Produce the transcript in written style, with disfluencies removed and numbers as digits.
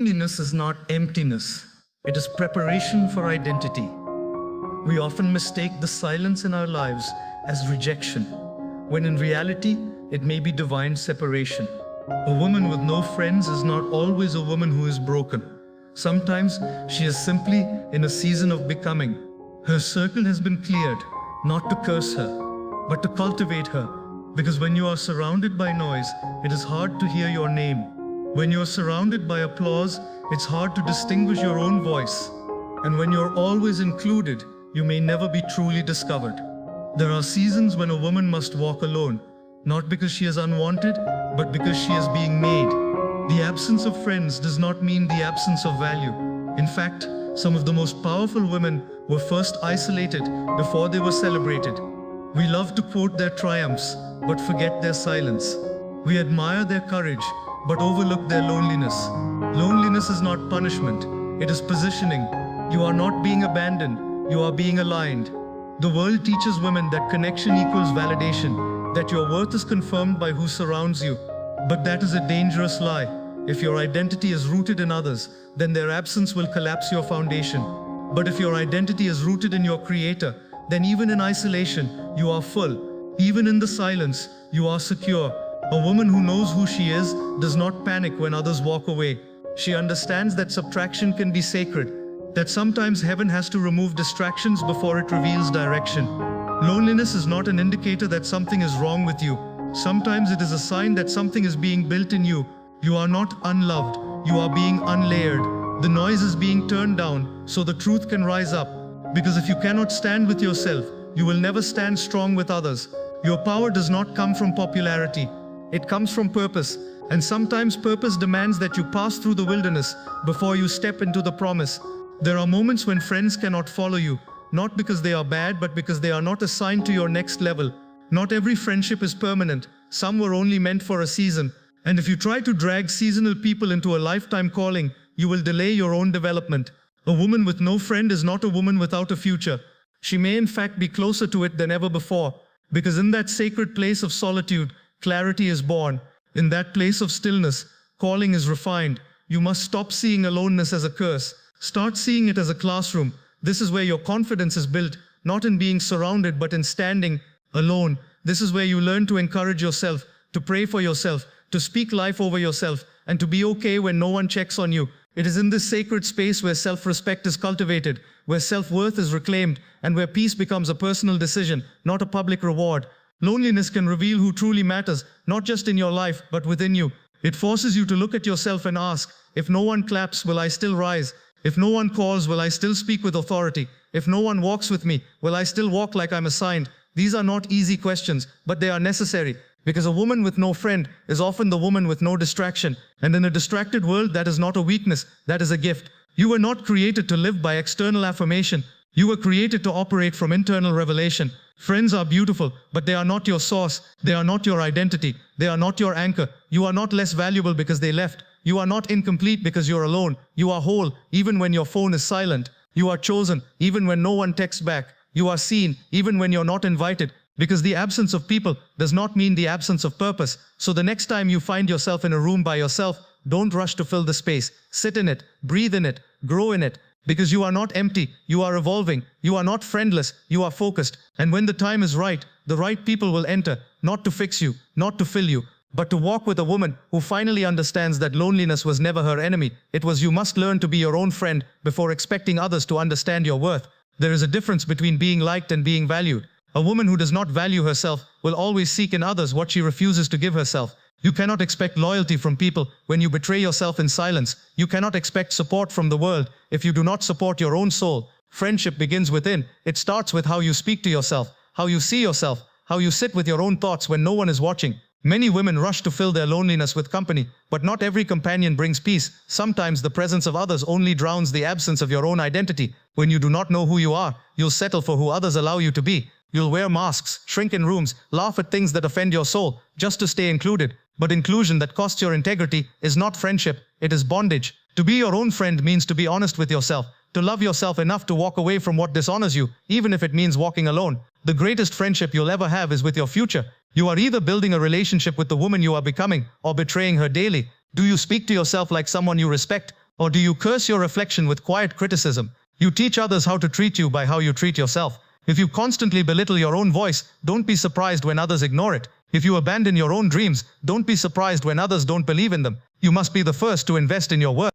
Loneliness is not emptiness, it is preparation for identity. We often mistake the silence in our lives as rejection, when in reality, it may be divine separation. A woman with no friends is not always a woman who is broken. Sometimes she is simply in a season of becoming. Her circle has been cleared, not to curse her, but to cultivate her. Because when you are surrounded by noise, it is hard to hear your name. When you are surrounded by applause, it's hard to distinguish your own voice. And when you're always included, you may never be truly discovered. There are seasons when a woman must walk alone, not because she is unwanted, but because she is being made. The absence of friends does not mean the absence of value. In fact, some of the most powerful women were first isolated before they were celebrated. We love to quote their triumphs, but forget their silence. We admire their courage, but overlook their loneliness. Loneliness is not punishment, it is positioning. You are not being abandoned, you are being aligned. The world teaches women that connection equals validation, that your worth is confirmed by who surrounds you. But that is a dangerous lie. If your identity is rooted in others, then their absence will collapse your foundation. But if your identity is rooted in your Creator, then even in isolation, you are full. Even in the silence, you are secure. A woman who knows who she is does not panic when others walk away. She understands that subtraction can be sacred, that sometimes heaven has to remove distractions before it reveals direction. Loneliness is not an indicator that something is wrong with you. Sometimes it is a sign that something is being built in you. You are not unloved, you are being unlayered. The noise is being turned down so the truth can rise up. Because if you cannot stand with yourself, you will never stand strong with others. Your power does not come from popularity. It comes from purpose, and sometimes purpose demands that you pass through the wilderness before you step into the promise. There are moments when friends cannot follow you, not because they are bad, but because they are not assigned to your next level. Not every friendship is permanent, some were only meant for a season. And if you try to drag seasonal people into a lifetime calling, you will delay your own development. A woman with no friend is not a woman without a future. She may in fact be closer to it than ever before, because in that sacred place of solitude, clarity is born. In that place of stillness, calling is refined. You must stop seeing aloneness as a curse. Start seeing it as a classroom. This is where your confidence is built, not in being surrounded, but in standing alone. This is where you learn to encourage yourself, to pray for yourself, to speak life over yourself, and to be okay when no one checks on you. It is in this sacred space where self-respect is cultivated, where self-worth is reclaimed, and where peace becomes a personal decision, not a public reward. Loneliness can reveal who truly matters, not just in your life, but within you. It forces you to look at yourself and ask, if no one claps, will I still rise? If no one calls, will I still speak with authority? If no one walks with me, will I still walk like I'm assigned? These are not easy questions, but they are necessary. Because a woman with no friend is often the woman with no distraction. And in a distracted world, that is not a weakness, that is a gift. You were not created to live by external affirmation. You were created to operate from internal revelation. Friends are beautiful, but they are not your source. They are not your identity. They are not your anchor. You are not less valuable because they left. You are not incomplete because you're alone. You are whole, even when your phone is silent. You are chosen, even when no one texts back. You are seen, even when you're not invited. Because the absence of people does not mean the absence of purpose. So the next time you find yourself in a room by yourself, don't rush to fill the space. Sit in it, breathe in it, grow in it. Because you are not empty, you are evolving. You are not friendless, you are focused. And when the time is right, the right people will enter, not to fix you, not to fill you, but to walk with a woman who finally understands that loneliness was never her enemy. It was you must learn to be your own friend before expecting others to understand your worth. There is a difference between being liked and being valued. A woman who does not value herself will always seek in others what she refuses to give herself. You cannot expect loyalty from people when you betray yourself in silence. You cannot expect support from the world if you do not support your own soul. Friendship begins within. It starts with how you speak to yourself, how you see yourself, how you sit with your own thoughts when no one is watching. Many women rush to fill their loneliness with company, but not every companion brings peace. Sometimes the presence of others only drowns the absence of your own identity. When you do not know who you are, you'll settle for who others allow you to be. You'll wear masks, shrink in rooms, laugh at things that offend your soul, just to stay included. But inclusion that costs your integrity is not friendship, it is bondage. To be your own friend means to be honest with yourself, to love yourself enough to walk away from what dishonors you, even if it means walking alone. The greatest friendship you'll ever have is with your future. You are either building a relationship with the woman you are becoming or betraying her daily. Do you speak to yourself like someone you respect, Or do you curse your reflection with quiet criticism? You teach others how to treat you by how you treat yourself. If you constantly belittle your own voice, don't be surprised when others ignore it. If you abandon your own dreams, don't be surprised when others don't believe in them. You must be the first to invest in your work.